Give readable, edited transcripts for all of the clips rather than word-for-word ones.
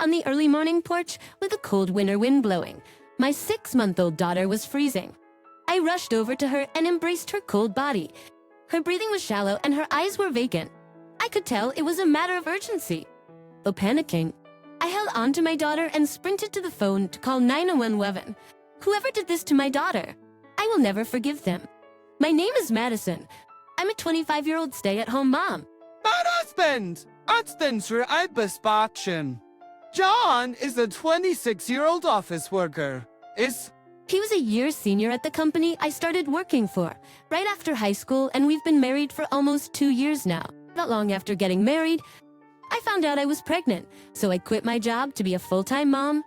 on the early morning porch with a cold winter wind blowing. My 6-month-old daughter was freezing. I rushed over to her and embraced her cold body. Her breathing was shallow and her eyes were vacant. I could tell it was a matter of urgency. Though panicking, I held on to my daughter and sprinted to the phone to call 911. Whoever did this to my daughter, I will never forgive them. My name is Madison. I'm a 25-year-old stay-at-home mom. Mein husband! At den Retribution. John is a 26-year-old office worker. He was a year senior at the company I started working for, right after high school, and we've been married for almost 2 years now. Not long after getting married, I found out I was pregnant, so I quit my job to be a full-time mom.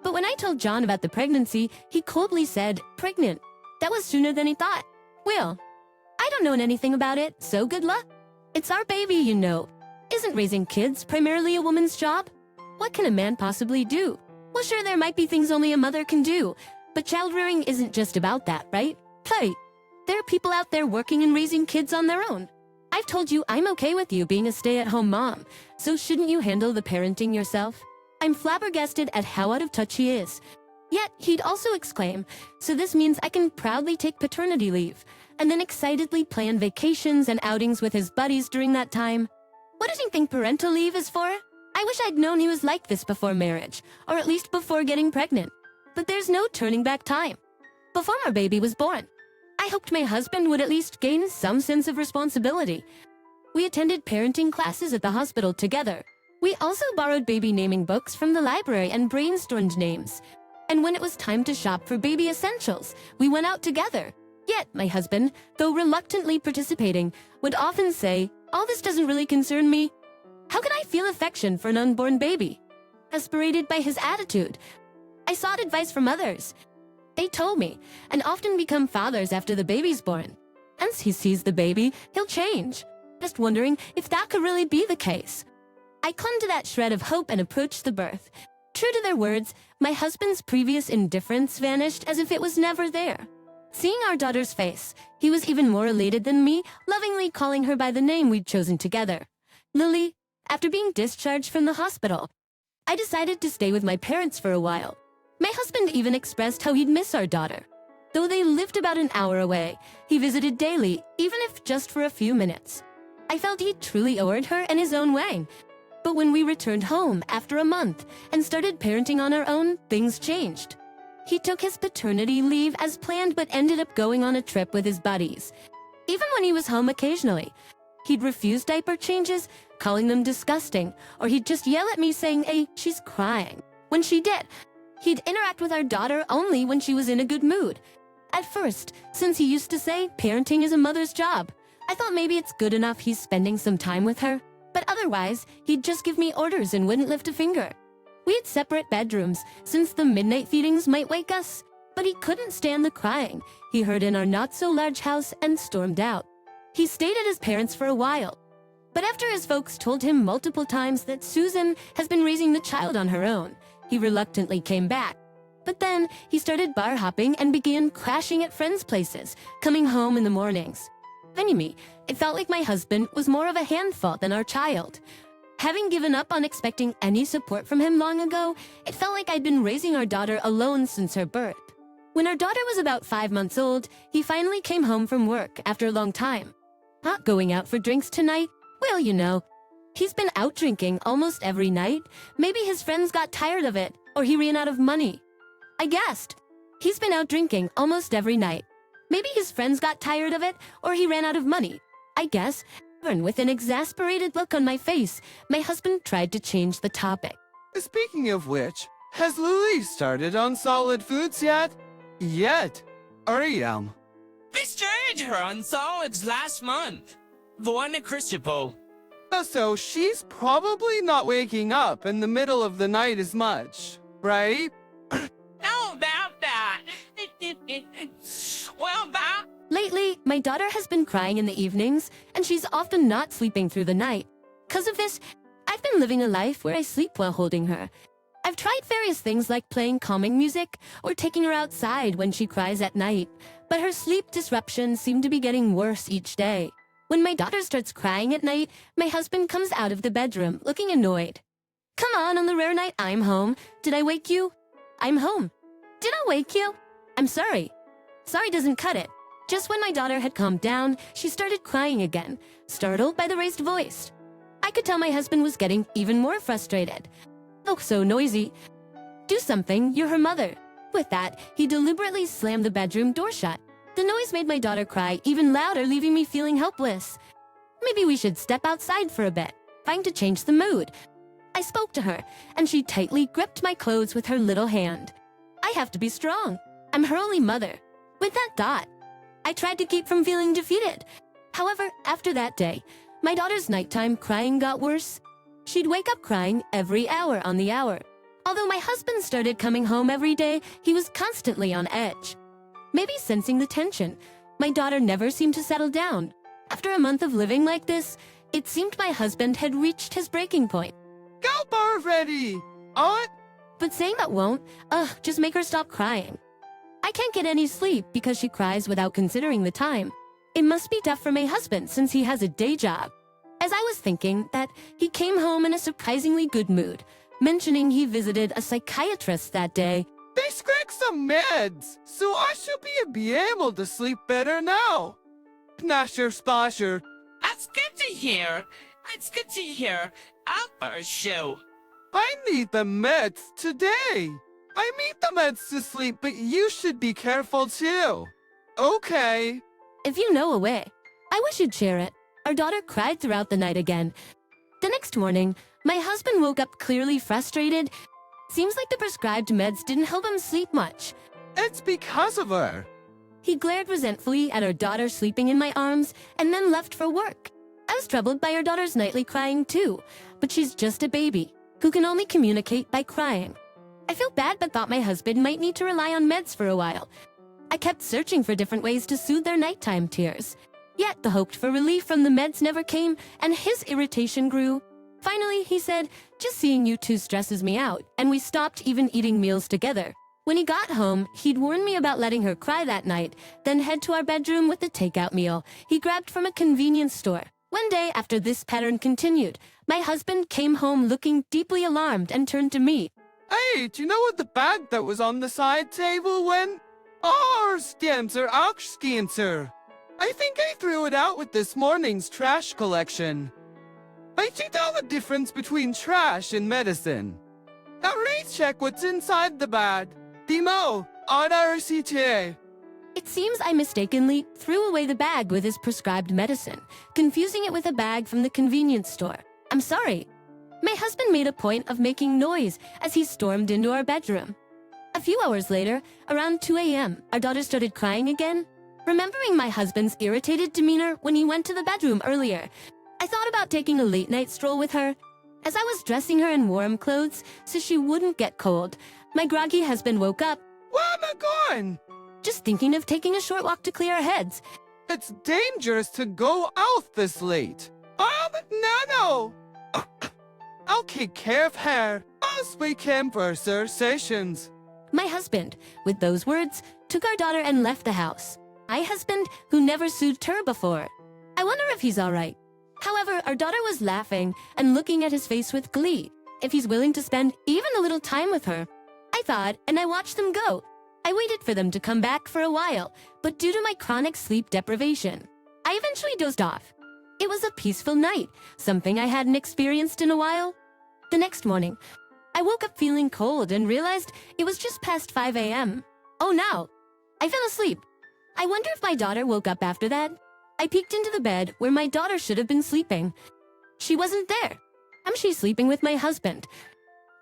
But when I told John about the pregnancy, he coldly said, "Pregnant." That was sooner than he thought. Well, I don't know anything about it, so good luck. It's our baby, you know. Isn't raising kids primarily a woman's job? What can a man possibly do? Well, sure, there might be things only a mother can do, but child-rearing isn't just about that, right? Hey, there are people out there working and raising kids on their own. I've told you I'm okay with you being a stay-at-home mom, so shouldn't you handle the parenting yourself? I'm flabbergasted at how out of touch he is. Yet, he'd also exclaim, "So this means I can proudly take paternity leave," and then excitedly plan vacations and outings with his buddies during that time. What does he think parental leave is for? I wish I'd known he was like this before marriage, or at least before getting pregnant. But there's no turning back time. Before my baby was born, I hoped my husband would at least gain some sense of responsibility. We attended parenting classes at the hospital together. We also borrowed baby naming books from the library and brainstormed names. And when it was time to shop for baby essentials, we went out together. Yet, my husband, though reluctantly participating, would often say, "All this doesn't really concern me. How can I feel affection for an unborn baby?" Exasperated by his attitude, I sought advice from others. They told me, and often become fathers after the baby's born. Once he sees the baby, he'll change. Just wondering if that could really be the case. I clung to that shred of hope and approached the birth. True to their words, my husband's previous indifference vanished as if it was never there. Seeing our daughter's face, he was even more elated than me, lovingly calling her by the name we'd chosen together, Lily. After being discharged from the hospital, I decided to stay with my parents for a while. My husband even expressed how he'd miss our daughter. Though they lived about an hour away, he visited daily, even if just for a few minutes. I felt he truly owed her in his own way. But when we returned home after a month and started parenting on our own, things changed. He took his paternity leave as planned but ended up going on a trip with his buddies. Even when he was home occasionally, he'd refuse diaper changes, calling them disgusting, or he'd just yell at me saying, "Hey, she's crying." When she did, he'd interact with our daughter only when she was in a good mood. At first, since he used to say parenting is a mother's job, I thought maybe it's good enough he's spending some time with her. But otherwise, he'd just give me orders and wouldn't lift a finger. We had separate bedrooms, since the midnight feedings might wake us. But he couldn't stand the crying he heard in our not-so-large house and stormed out. He stayed at his parents' for a while. But after his folks told him multiple times that Susan has been raising the child on her own, he reluctantly came back. But then, he started bar hopping and began crashing at friends' places, coming home in the mornings. Funny me, it felt like my husband was more of a handful than our child. Having given up on expecting any support from him long ago, it felt like I'd been raising our daughter alone since her birth. When our daughter was about 5 months old, he finally came home from work after a long time. "Not going out for drinks tonight?" Well, you know, he's been out drinking almost every night. Maybe his friends got tired of it, or he ran out of money. I guessed. He's been out drinking almost every night. Maybe his friends got tired of it, or he ran out of money. I guess. And with an exasperated look on my face, my husband tried to change the topic. Speaking of which, has Lily started on solid foods yet? Ariam. We started her on solids last month. The one at Christopher. So she's probably not waking up in the middle of the night as much, right? How about that? Well, that... Lately, my daughter has been crying in the evenings, and she's often not sleeping through the night. Because of this, I've been living a life where I sleep while holding her. I've tried various things like playing calming music or taking her outside when she cries at night, but her sleep disruptions seem to be getting worse each day. When my daughter starts crying at night, my husband comes out of the bedroom looking annoyed. Come on the rare night I'm home. Did I wake you? I'm home. Did I wake you? I'm sorry. Sorry doesn't cut it. Just when my daughter had calmed down, she started crying again, startled by the raised voice. I could tell my husband was getting even more frustrated. Oh, so noisy. Do something, you're her mother. With that, he deliberately slammed the bedroom door shut. The noise made my daughter cry even louder, leaving me feeling helpless. Maybe we should step outside for a bit, trying to change the mood. I spoke to her, and she tightly gripped my clothes with her little hand. I have to be strong. I'm her only mother. With that thought, I tried to keep from feeling defeated. However, after that day, my daughter's nighttime crying got worse. She'd wake up crying every hour on the hour. Although my husband started coming home every day, he was constantly on edge. Maybe sensing the tension, my daughter never seemed to settle down. After a month of living like this, it seemed my husband had reached his breaking point. Go already! Aunt? But saying that won't, just make her stop crying. I can't get any sleep because she cries without considering the time. It must be tough for my husband since he has a day job. As I was thinking that, he came home in a surprisingly good mood, mentioning he visited a psychiatrist that day. They scrick some meds, so I should be able to sleep better now. Pnasher splasher. That's good to hear. It's good to hear. Alpha show. I need the meds today. I need the meds to sleep, but you should be careful too. Okay. If you know a way, I wish you'd share it. Our daughter cried throughout the night again. The next morning, my husband woke up clearly frustrated. Seems like the prescribed meds didn't help him sleep much. It's because of her. He glared resentfully at our daughter sleeping in my arms and then left for work. I was troubled by our daughter's nightly crying too, but she's just a baby who can only communicate by crying. I feel bad but thought my husband might need to rely on meds for a while. I kept searching for different ways to soothe their nighttime tears. Yet the hoped for relief from the meds never came, and his irritation grew. Finally, he said, "Just seeing you two stresses me out," and we stopped even eating meals together. When he got home, he'd warned me about letting her cry that night, then head to our bedroom with the takeout meal he grabbed from a convenience store. One day after this pattern continued, my husband came home looking deeply alarmed and turned to me. Hey, do you know what the bag that was on the side table went? Oh, scancer, scancer. I think I threw it out with this morning's trash collection. I can tell the difference between trash and medicine. Now recheck what's inside the bag. Demo, on RCTA. It seems I mistakenly threw away the bag with his prescribed medicine, confusing it with a bag from the convenience store. I'm sorry. My husband made a point of making noise as he stormed into our bedroom. A few hours later, around 2 a.m., our daughter started crying again. Remembering my husband's irritated demeanor when he went to the bedroom earlier, I thought about taking a late-night stroll with her. As I was dressing her in warm clothes so she wouldn't get cold, my groggy husband woke up. Where am I going? Just thinking of taking a short walk to clear our heads. It's dangerous to go out this late. Oh, but no. I'll take care of her as we conversations. My husband, with those words, took our daughter and left the house. My husband, who never soothed her before. I wonder if he's all right. However, our daughter was laughing and looking at his face with glee, if he's willing to spend even a little time with her. I thought, and I watched them go. I waited for them to come back for a while, but due to my chronic sleep deprivation, I eventually dozed off. It was a peaceful night, something I hadn't experienced in a while. The next morning, I woke up feeling cold and realized it was just past 5 a.m. Oh no! I fell asleep. I wonder if my daughter woke up after that. I peeked into the bed where my daughter should have been sleeping. She wasn't there. She's sleeping with my husband.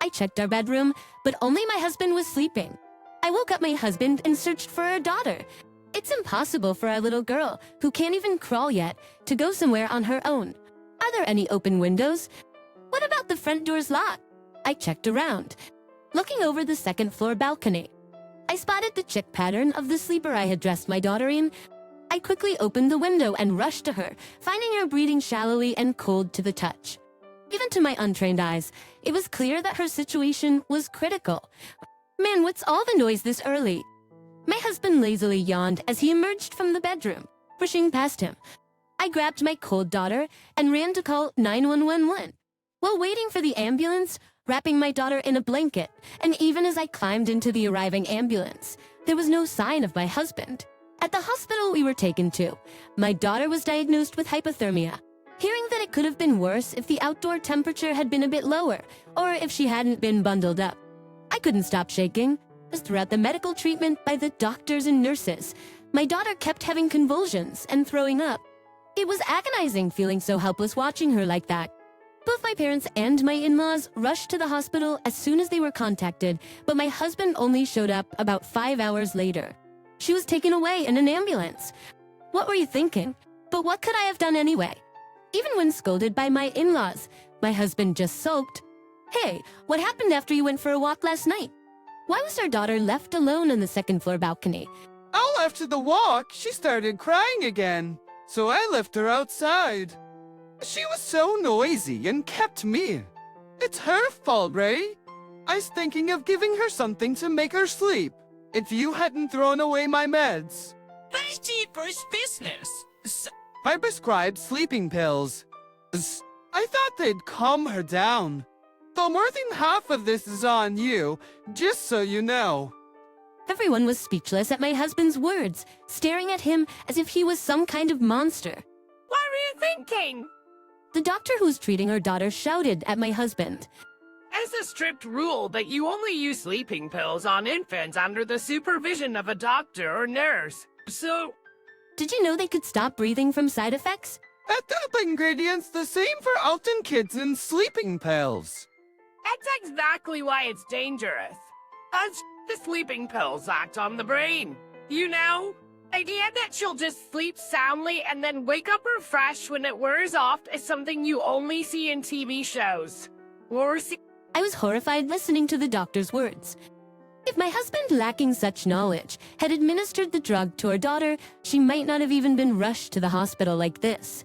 I checked our bedroom, but only my husband was sleeping. I woke up my husband and searched for our daughter. It's impossible for our little girl, who can't even crawl yet, to go somewhere on her own. Are there any open windows? What about the front door's locked? I checked around, looking over the second-floor balcony. I spotted the chick pattern of the sleeper I had dressed my daughter in. I quickly opened the window and rushed to her, finding her breathing shallowly and cold to the touch. Even to my untrained eyes, it was clear that her situation was critical. Man, what's all the noise this early? My husband lazily yawned as he emerged from the bedroom, pushing past him. I grabbed my cold daughter and ran to call 911. While waiting for the ambulance, wrapping my daughter in a blanket, and even as I climbed into the arriving ambulance, there was no sign of my husband. At the hospital we were taken to, my daughter was diagnosed with hypothermia. Hearing that it could have been worse if the outdoor temperature had been a bit lower, or if she hadn't been bundled up, I couldn't stop shaking. As throughout the medical treatment by the doctors and nurses, my daughter kept having convulsions and throwing up. It was agonizing feeling so helpless watching her like that. Both my parents and my in-laws rushed to the hospital as soon as they were contacted, but my husband only showed up about 5 hours later. She was taken away in an ambulance. What were you thinking? But what could I have done anyway? Even when scolded by my in-laws, my husband just sulked. Hey, what happened after you went for a walk last night? Why was our daughter left alone on the second-floor balcony? Oh, after the walk, she started crying again, so I left her outside. She was so noisy and kept me. It's her fault, Ray. I was thinking of giving her something to make her sleep, if you hadn't thrown away my meds. That's Jeepers business. I prescribed sleeping pills. I thought they'd calm her down. Though more than half of this is on you, just so you know. Everyone was speechless at my husband's words, staring at him as if he was some kind of monster. What were you thinking? The doctor who was treating our daughter shouted at my husband. It's a strict rule that you only use sleeping pills on infants under the supervision of a doctor or nurse. So, Did you know they could stop breathing from side effects? That top ingredient's the same for Alton kids and sleeping pills. that's exactly why it's dangerous. As the sleeping pills act on the brain. You know? The idea that she'll just sleep soundly and then wake up refreshed when it wears off is something you only see in TV shows. I was horrified listening to the doctor's words. If my husband, lacking such knowledge, had administered the drug to our daughter, she might not have even been rushed to the hospital like this.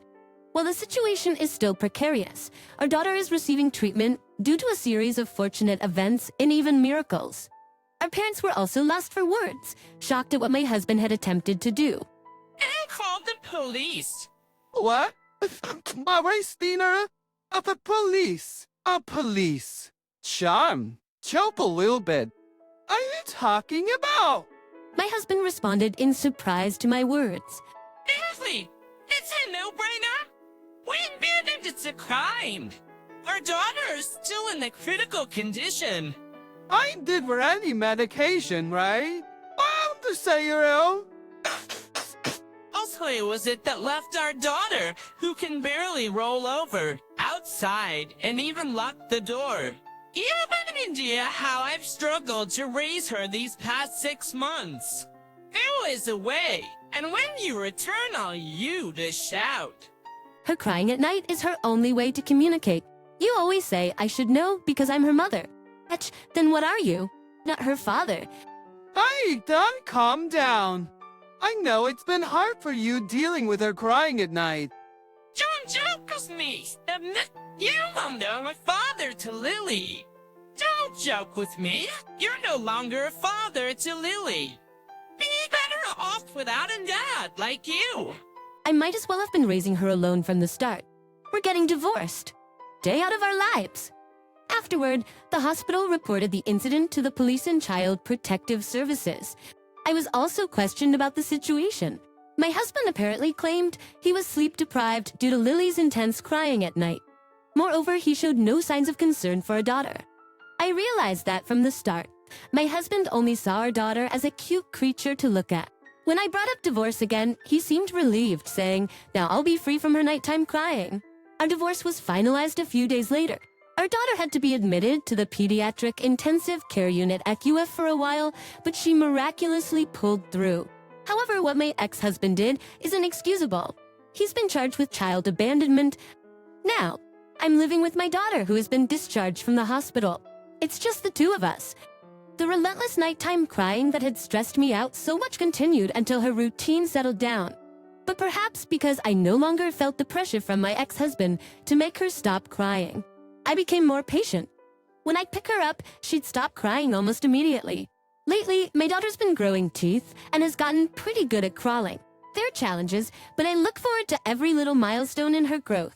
While the situation is still precarious, our daughter is receiving treatment due to a series of fortunate events and even miracles. Our parents were also lost for words, shocked at what my husband had attempted to do. I called the police. What? Marystina? The police. A police. Charm. Choke a little bit. Are you talking about? My husband responded in surprise to my words. Seriously, it's a no-brainer. We admitted it's a crime. Our daughter is still in a critical condition. I did for any medication, right? I'm to say you're ill. Also, it was it that left our daughter, who can barely roll over, outside and even locked the door. You have an idea how I've struggled to raise her these past 6 months. There was a way, and when you return, I'll you to shout. Her crying at night is her only way to communicate. You always say I should know because I'm her mother. Then what are you? Not her father. Hey, Don, calm down. I know it's been hard for you dealing with her crying at night. Don't joke with me. You are a father to Lily. Don't joke with me. You're no longer a father to Lily. Be better off without a dad like you. I might as well have been raising her alone from the start. We're getting divorced. Day out of our lives. Afterward, the hospital reported the incident to the Police and Child Protective Services. I was also questioned about the situation. My husband apparently claimed he was sleep-deprived due to Lily's intense crying at night. Moreover, he showed no signs of concern for our daughter. I realized that from the start. My husband only saw our daughter as a cute creature to look at. When I brought up divorce again, he seemed relieved, saying, "Now I'll be free from her nighttime crying." Our divorce was finalized a few days later. Our daughter had to be admitted to the Pediatric Intensive Care Unit at UF for a while, but she miraculously pulled through. However, what my ex-husband did is inexcusable. He's been charged with child abandonment. Now, I'm living with my daughter who has been discharged from the hospital. It's just the two of us. The relentless nighttime crying that had stressed me out so much continued until her routine settled down. But perhaps because I no longer felt the pressure from my ex-husband to make her stop crying. I became more patient. When I'd pick her up, she'd stop crying almost immediately. Lately, my daughter's been growing teeth and has gotten pretty good at crawling. There are challenges, but I look forward to every little milestone in her growth.